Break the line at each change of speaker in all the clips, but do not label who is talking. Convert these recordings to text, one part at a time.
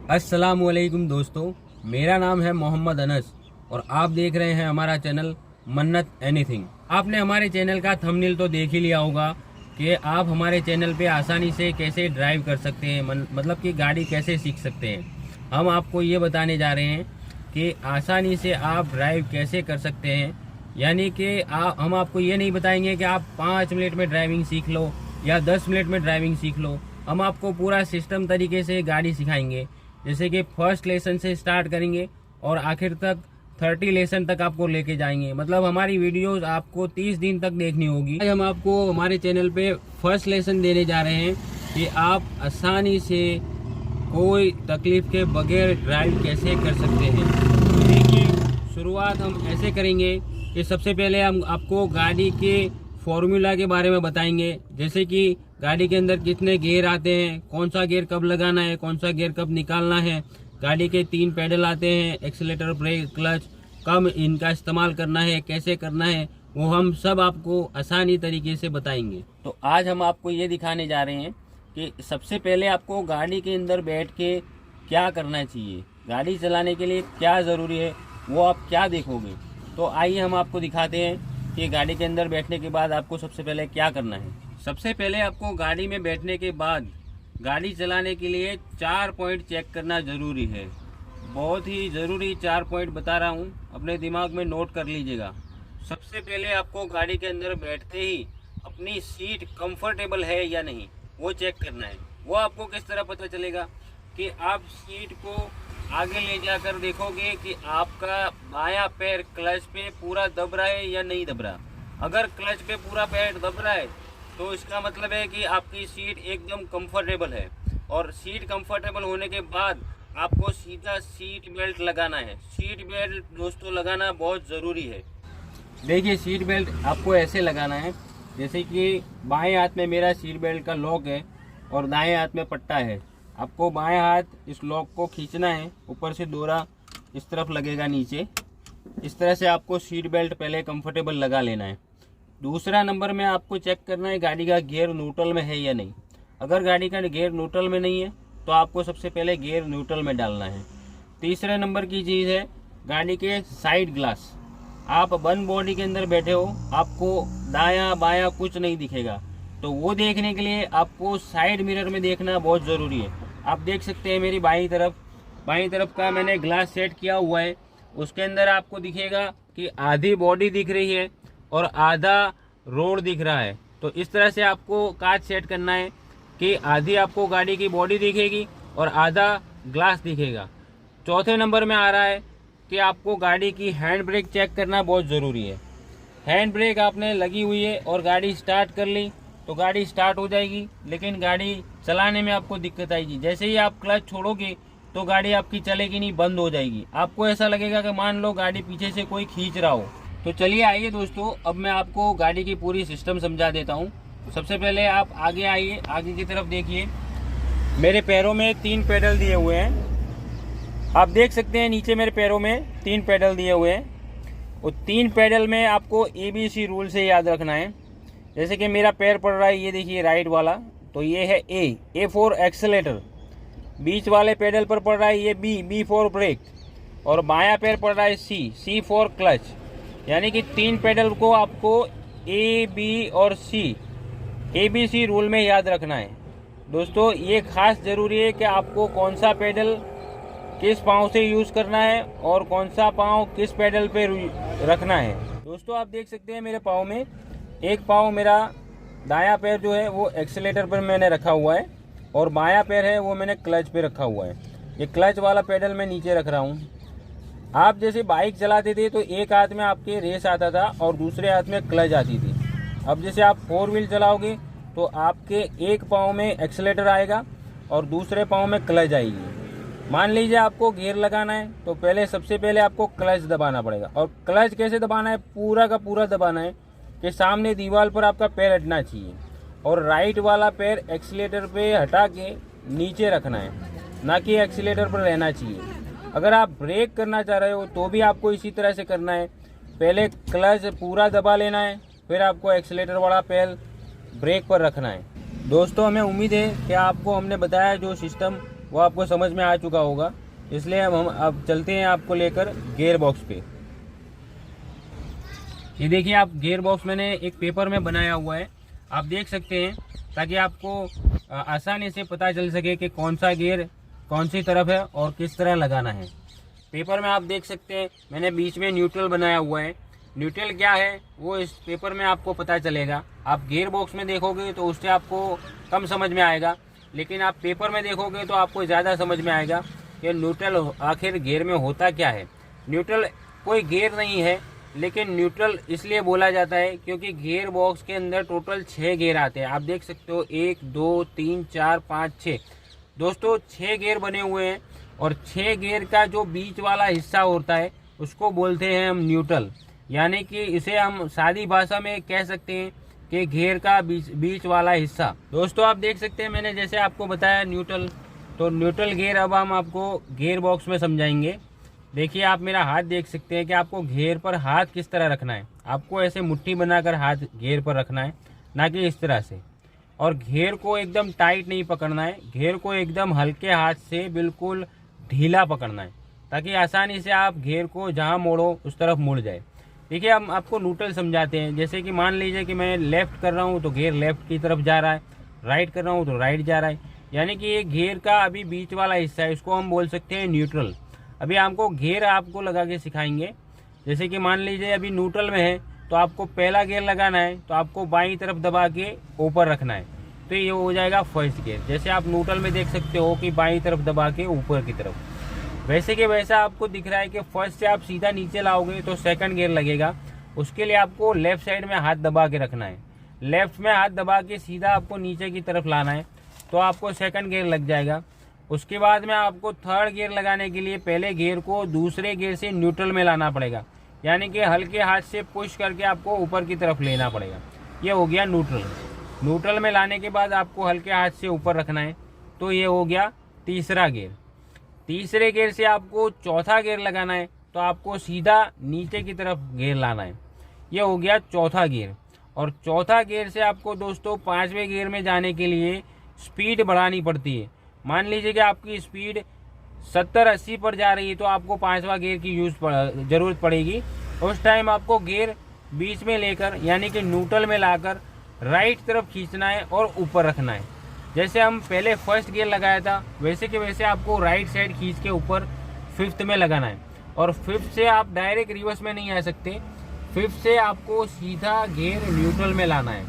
अस्सलामुअलैकुम दोस्तों, मेरा नाम है मोहम्मद अनस और आप देख रहे हैं हमारा चैनल मन्नत एनीथिंग। आपने हमारे चैनल का थंबनेल तो देख ही लिया होगा कि आप हमारे चैनल पे आसानी से कैसे ड्राइव कर सकते हैं, मतलब कि गाड़ी कैसे सीख सकते हैं। हम आपको ये बताने जा रहे हैं कि आसानी से आप ड्राइव कैसे कर सकते हैं। यानी कि हम आपको ये नहीं बताएंगे कि आप 5 मिनट में ड्राइविंग सीख लो या 10 मिनट में ड्राइविंग सीख लो। हम आपको पूरा सिस्टम तरीके से गाड़ी सिखाएंगे, जैसे कि फर्स्ट लेसन से स्टार्ट करेंगे और आखिर तक 30 लेसन तक आपको लेके जाएंगे। मतलब हमारी वीडियोस आपको 30 दिन तक देखनी होगी। आज हम आपको हमारे चैनल पे फर्स्ट लेसन देने जा रहे हैं कि आप आसानी से कोई तकलीफ के बगैर ड्राइव कैसे कर सकते हैं। तो देखिए, शुरुआत हम ऐसे करेंगे कि सबसे पहले हम आपको गाड़ी के फॉर्मूला के बारे में बताएंगे, जैसे कि गाड़ी के अंदर कितने गियर आते हैं, कौन सा गियर कब लगाना है, कौन सा गियर कब निकालना है। गाड़ी के 3 पेडल आते हैं, एक्सीलेटर, ब्रेक, क्लच, कब इनका इस्तेमाल करना है, कैसे करना है, वो हम सब आपको आसानी तरीके से बताएंगे। तो आज हम आपको ये दिखाने जा रहे हैं कि सबसे पहले आपको गाड़ी के अंदर बैठ के क्या करना चाहिए, गाड़ी चलाने के लिए क्या ज़रूरी है, वो आप क्या देखोगे। तो आइए हम आपको दिखाते हैं कि गाड़ी के अंदर बैठने के बाद आपको सबसे पहले क्या करना है। सबसे पहले आपको गाड़ी में बैठने के बाद गाड़ी चलाने के लिए 4 पॉइंट चेक करना ज़रूरी है। बहुत ही ज़रूरी 4 पॉइंट बता रहा हूँ, अपने दिमाग में नोट कर लीजिएगा। सबसे पहले आपको गाड़ी के अंदर बैठते ही अपनी सीट कंफर्टेबल है या नहीं, वो चेक करना है। वो आपको किस तरह पता चलेगा कि आप सीट को आगे ले जाकर देखोगे कि आपका बायां पैर क्लच पे पूरा दब रहा है या नहीं दब रहा। अगर क्लच पे पूरा पैर दब रहा है तो इसका मतलब है कि आपकी सीट एकदम कंफर्टेबल है। और सीट कंफर्टेबल होने के बाद आपको सीधा सीट बेल्ट लगाना है। सीट बेल्ट दोस्तों लगाना बहुत ज़रूरी है। देखिए, सीट बेल्ट आपको ऐसे लगाना है जैसे कि बाएं हाथ में मेरा सीट बेल्ट का लॉक है और दाएं हाथ में पट्टा है। आपको बाएं हाथ इस लॉक को खींचना है, ऊपर से डोरा इस तरफ लगेगा नीचे। इस तरह से आपको सीट बेल्ट पहले कंफर्टेबल लगा लेना है। दूसरा नंबर में आपको चेक करना है गाड़ी का गियर न्यूट्रल में है या नहीं। अगर गाड़ी का गियर न्यूट्रल में नहीं है तो आपको सबसे पहले गियर न्यूट्रल में डालना है। तीसरे नंबर की चीज़ है गाड़ी के साइड ग्लास। आप बंद बॉडी के अंदर बैठे हो, आपको दायां बायां कुछ नहीं दिखेगा, तो वो देखने के लिए आपको साइड मिरर में देखना बहुत ज़रूरी है। आप देख सकते हैं मेरी बाईं तरफ का मैंने ग्लास सेट किया हुआ है। उसके अंदर आपको दिखेगा कि आधी बॉडी दिख रही है और आधा रोड दिख रहा है। तो इस तरह से आपको कांच सेट करना है कि आधी आपको गाड़ी की बॉडी दिखेगी और आधा ग्लास दिखेगा। चौथे नंबर में आ रहा है कि आपको गाड़ी की हैंड ब्रेक चेक करना बहुत ज़रूरी है। हैंड ब्रेक आपने लगी हुई है और गाड़ी स्टार्ट कर ली तो गाड़ी स्टार्ट हो जाएगी, लेकिन गाड़ी चलाने में आपको दिक्कत आएगी। जैसे ही आप क्लच छोड़ोगे तो गाड़ी आपकी चलेगी नहीं, बंद हो जाएगी। आपको ऐसा लगेगा कि मान लो गाड़ी पीछे से कोई खींच रहा हो। तो चलिए आइए दोस्तों, अब मैं आपको गाड़ी की पूरी सिस्टम समझा देता हूँ। सबसे पहले आप आगे आइए, आगे की तरफ देखिए। मेरे पैरों में 3 पेडल दिए हुए हैं। आप देख सकते हैं नीचे मेरे पैरों में 3 पेडल दिए हुए हैं। और 3 पेडल में आपको ABC रूल से याद रखना है। जैसे कि मेरा पैर पड़ रहा है, ये देखिए राइट वाला, तो ये है A फॉर एक्सेलेटर। बीच वाले पेडल पर पड़ रहा है ये B फॉर ब्रेक। और बायां पैर पड़ रहा है C फॉर क्लच। यानी कि 3 पेडल को आपको A, B और C ABC रूल में याद रखना है। दोस्तों, ये खास ज़रूरी है कि आपको कौन सा पेडल किस पाँव से यूज़ करना है और कौन सा पाँव किस पेडल पे रखना है। दोस्तों, आप देख सकते हैं मेरे पाँव में एक पाँव मेरा दायां पैर जो है वो एक्सीलेटर पर मैंने रखा हुआ है और बायां पैर है वो मैंने क्लच पे रखा हुआ है। ये क्लच वाला पेडल मैं नीचे रख रहा हूँ। आप जैसे बाइक चलाते थे तो एक हाथ में आपके रेस आता था और दूसरे हाथ में क्लच आती थी। अब जैसे आप 4 व्हील चलाओगे तो आपके एक पाँव में एक्सीलेटर आएगा और दूसरे पाँव में क्लच आएगी। मान लीजिए आपको गियर लगाना है तो सबसे पहले आपको क्लच दबाना पड़ेगा। और क्लच कैसे दबाना है, पूरा का पूरा दबाना है कि सामने दीवार पर आपका पैर हटना चाहिए और राइट वाला पैर एक्सीलेटर पे हटा के नीचे रखना है, ना कि एक्सीलेटर पर रहना चाहिए। अगर आप ब्रेक करना चाह रहे हो तो भी आपको इसी तरह से करना है। पहले क्लच पूरा दबा लेना है, फिर आपको एक्सीलेटर वाला पैर ब्रेक पर रखना है। दोस्तों, हमें उम्मीद है कि आपको हमने बताया जो सिस्टम वो आपको समझ में आ चुका होगा, इसलिए हम अब चलते हैं आपको लेकर गियर बॉक्स पे। ये देखिए आप, गियर बॉक्स मैंने एक पेपर में बनाया हुआ है, आप देख सकते हैं, ताकि आपको आसानी से पता चल सके कि कौन सा गियर कौन सी तरफ है और किस तरह लगाना है। पेपर में आप देख सकते हैं मैंने बीच में न्यूट्रल बनाया हुआ है। न्यूट्रल क्या है वो इस पेपर में आपको पता चलेगा। आप गियर बॉक्स में देखोगे तो उससे आपको कम समझ में आएगा, लेकिन आप पेपर में देखोगे तो आपको ज़्यादा समझ में आएगा कि न्यूट्रल आखिर गियर में होता क्या है। न्यूट्रल कोई गियर नहीं है, लेकिन न्यूट्रल इसलिए बोला जाता है क्योंकि गियर बॉक्स के अंदर टोटल 6 गियर आते हैं। आप देख सकते हो 1 2 3 4 5 6 दोस्तों 6 गियर बने हुए हैं, और 6 गियर का जो बीच वाला हिस्सा होता है उसको बोलते हैं हम न्यूट्रल, यानी कि इसे हम सादी भाषा में कह सकते हैं कि गियर का बीच वाला हिस्सा। दोस्तों आप देख सकते हैं मैंने जैसे आपको बताया न्यूट्रल, तो न्यूट्रल गियर अब हम आपको गियर बॉक्स में समझाएंगे। देखिए आप मेरा हाथ देख सकते हैं कि आपको गियर पर हाथ किस तरह रखना है। आपको ऐसे मुट्ठी बनाकर हाथ गियर पर रखना है, ना कि इस तरह से। और गियर को एकदम टाइट नहीं पकड़ना है, गियर को एकदम हल्के हाथ से बिल्कुल ढीला पकड़ना है, ताकि आसानी से आप गियर को जहां मोड़ो उस तरफ मुड़ जाए। देखिए हम आपको न्यूट्रल समझाते हैं। जैसे कि मान लीजिए कि मैं लेफ्ट कर रहा हूं तो गियर लेफ्ट की तरफ जा रहा है, राइट कर रहा हूं तो राइट जा रहा है, यानी कि ये गियर का अभी बीच वाला हिस्सा है, इसको हम बोल सकते हैं न्यूट्रल। अभी हमको गियर आपको लगा के सिखाएंगे। जैसे कि मान लीजिए अभी न्यूट्रल में है तो आपको पहला गियर लगाना है, तो आपको बाईं तरफ दबा के ऊपर रखना है, तो ये हो जाएगा फर्स्ट गियर। जैसे आप न्यूट्रल में देख सकते हो कि बाईं तरफ दबा के ऊपर की तरफ, वैसे कि वैसा आपको दिख रहा है कि फर्स्ट से आप सीधा नीचे लाओगे तो सेकंड गियर लगेगा। उसके लिए आपको लेफ्ट साइड में हाथ दबा के रखना है, लेफ्ट में हाथ दबा के सीधा आपको नीचे की तरफ लाना है, तो आपको सेकंड गियर लग जाएगा। उसके बाद में आपको थर्ड गियर लगाने के लिए पहले गियर को दूसरे गियर से न्यूट्रल में लाना पड़ेगा, यानी कि हल्के हाथ से पुश करके आपको ऊपर की तरफ लेना पड़ेगा। ये हो गया न्यूट्रल। न्यूट्रल में लाने के बाद आपको हल्के हाथ से ऊपर रखना है, तो ये हो गया तीसरा गियर। तीसरे गियर से आपको चौथा गियर लगाना है, तो आपको सीधा नीचे की तरफ गियर लाना है, ये हो गया चौथा गियर। और चौथा गियर से आपको दोस्तों पांचवें गियर में जाने के लिए स्पीड बढ़ानी पड़ती है। मान लीजिए कि आपकी स्पीड 70-80 पर जा रही है, तो आपको पांचवा गियर की जरूरत पड़ेगी। उस टाइम आपको गियर बीच में लेकर, यानी कि न्यूट्रल में लाकर राइट तरफ खींचना है और ऊपर रखना है। जैसे हम पहले फर्स्ट गियर लगाया था, वैसे के वैसे आपको राइट साइड खींच के ऊपर फिफ्थ में लगाना है। और फिफ्थ से आप डायरेक्ट रिवर्स में नहीं आ सकते, फिफ्थ से आपको सीधा गियर न्यूट्रल में लाना है।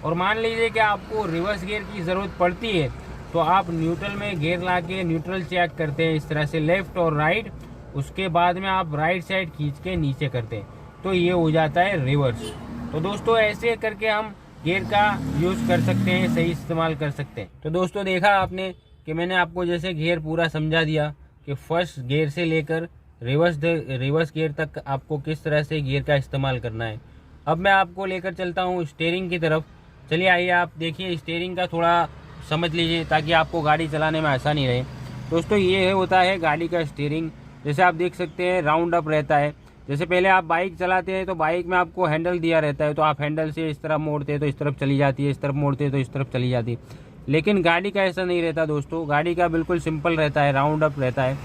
और मान लीजिए कि आपको रिवर्स गियर की ज़रूरत पड़ती है, तो आप न्यूट्रल में गियर ला के न्यूट्रल चेक करते हैं इस तरह से, लेफ्ट और राइट। उसके बाद में आप राइट साइड खींच के नीचे करते हैं, तो ये हो जाता है रिवर्स। तो दोस्तों ऐसे करके हम गियर का यूज़ कर सकते हैं, सही इस्तेमाल कर सकते हैं। तो दोस्तों देखा आपने कि मैंने आपको जैसे गियर पूरा समझा दिया कि फर्स्ट गियर से लेकर रिवर्स गियर तक आपको किस तरह से गियर का इस्तेमाल करना है। अब मैं आपको लेकर चलता हूँ स्टीयरिंग की तरफ। चलिए आइए आप देखिए, स्टीयरिंग का थोड़ा समझ लीजिए ताकि आपको गाड़ी चलाने में आसानी रहे। दोस्तों ये होता है गाड़ी का स्टीयरिंग। जैसे आप देख सकते हैं राउंड अप रहता है। जैसे पहले आप बाइक चलाते हैं तो बाइक में आपको हैंडल दिया रहता है, तो आप हैंडल से इस तरफ मोड़ते हैं तो इस तरफ चली जाती है, इस तरफ मोड़ते हैं तो इस तरफ चली जाती है। लेकिन गाड़ी का ऐसा नहीं रहता दोस्तों, गाड़ी का बिल्कुल सिंपल रहता है, राउंड अप रहता है।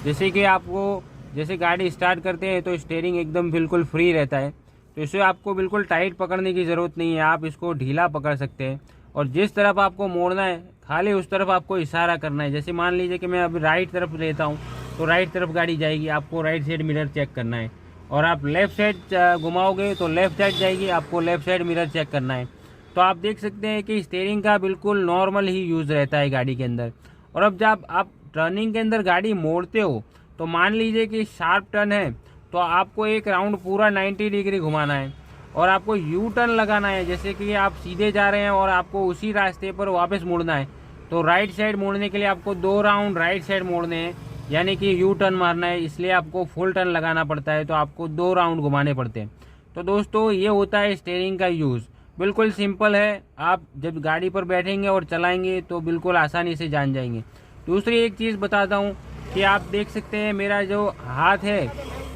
जैसे कि आपको जैसे गाड़ी स्टार्ट करते हैं तो स्टीयरिंग एकदम बिल्कुल फ्री रहता है, तो इसे आपको बिल्कुल टाइट पकड़ने की ज़रूरत नहीं है, आप इसको ढीला पकड़ सकते हैं। और जिस तरफ आपको मोड़ना है खाली उस तरफ आपको इशारा करना है। जैसे मान लीजिए कि मैं अभी राइट तरफ लेता हूँ तो राइट तरफ गाड़ी जाएगी, आपको राइट साइड मिरर चेक करना है। और आप लेफ़्ट साइड घुमाओगे तो लेफ़्ट साइड जाएगी, आपको लेफ़्ट साइड मिरर चेक करना है। तो आप देख सकते हैं कि स्टीयरिंग का बिल्कुल नॉर्मल ही यूज़ रहता है गाड़ी के अंदर। और अब जब आप टर्निंग के अंदर गाड़ी मोड़ते हो, तो मान लीजिए कि शार्प टर्न है तो आपको एक राउंड पूरा 90 डिग्री घुमाना है और आपको यू टर्न लगाना है। जैसे कि आप सीधे जा रहे हैं और आपको उसी रास्ते पर वापस मुड़ना है, तो राइट साइड मोड़ने के लिए आपको 2 राउंड राइट साइड मोड़ने हैं, यानी कि यू टर्न मारना है, इसलिए आपको फुल टर्न लगाना पड़ता है, तो आपको 2 राउंड घुमाने पड़ते हैं। तो दोस्तों ये होता है स्टीयरिंग का यूज़, बिल्कुल सिंपल है। आप जब गाड़ी पर बैठेंगे और चलाएंगे तो बिल्कुल आसानी से जान जाएंगे। दूसरी एक चीज़ बताता हूँ कि आप देख सकते हैं मेरा जो हाथ है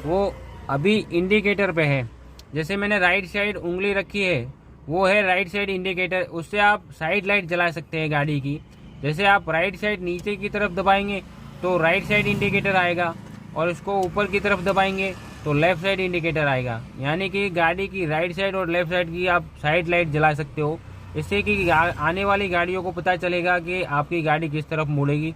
वो अभी इंडिकेटर पे है। जैसे मैंने राइट साइड उंगली रखी है वो है राइट साइड इंडिकेटर, उससे आप साइड लाइट जला सकते हैं गाड़ी की। जैसे आप राइट साइड नीचे की तरफ दबाएंगे तो राइट साइड इंडिकेटर आएगा, और इसको ऊपर की तरफ दबाएंगे तो लेफ्ट साइड इंडिकेटर आएगा। यानी कि गाड़ी की राइट साइड और लेफ्ट साइड की आप साइड लाइट जला सकते हो, इससे कि आने वाली गाड़ियों को पता चलेगा कि आपकी गाड़ी किस तरफ मुड़ेगी।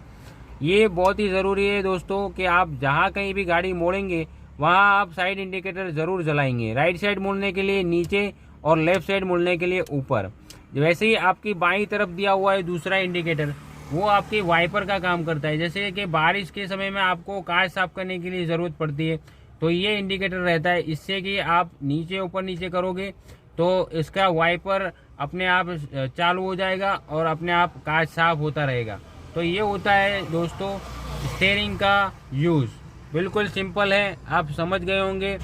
ये बहुत ही ज़रूरी है दोस्तों कि आप जहाँ कहीं भी गाड़ी मोड़ेंगे वहाँ आप साइड इंडिकेटर ज़रूर जलाएंगे। राइट साइड मुड़ने के लिए नीचे और लेफ्ट साइड मुड़ने के लिए ऊपर। वैसे ही आपकी बाईं तरफ दिया हुआ है दूसरा इंडिकेटर, वो आपके वाइपर का काम करता है। जैसे कि बारिश के समय में आपको कार साफ करने के लिए ज़रूरत पड़ती है तो ये इंडिकेटर रहता है, इससे कि आप नीचे ऊपर नीचे करोगे तो इसका वाइपर अपने आप चालू हो जाएगा और अपने आप कार साफ होता रहेगा। तो ये होता है दोस्तों स्टीयरिंग का यूज़। बिल्कुल सिंपल है, आप समझ गए होंगे।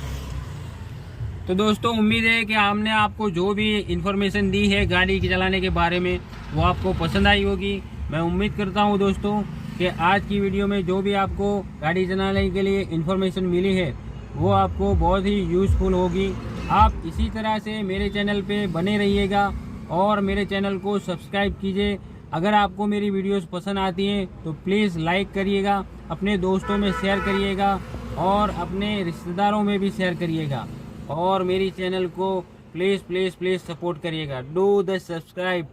तो दोस्तों उम्मीद है कि हमने आपको जो भी इन्फॉर्मेशन दी है गाड़ी के चलाने के बारे में वो आपको पसंद आई होगी। मैं उम्मीद करता हूं दोस्तों कि आज की वीडियो में जो भी आपको गाड़ी चलाने के लिए इन्फॉर्मेशन मिली है वो आपको बहुत ही यूज़फुल होगी। आप इसी तरह से मेरे चैनल पे बने रहिएगा और मेरे चैनल को सब्सक्राइब कीजिए। अगर आपको मेरी वीडियोस पसंद आती हैं तो प्लीज़ लाइक करिएगा, अपने दोस्तों में शेयर करिएगा और अपने रिश्तेदारों में भी शेयर करिएगा, और मेरी चैनल को प्लीज़ प्लीज़ प्लीज़ सपोर्ट करिएगा। Do the subscribe.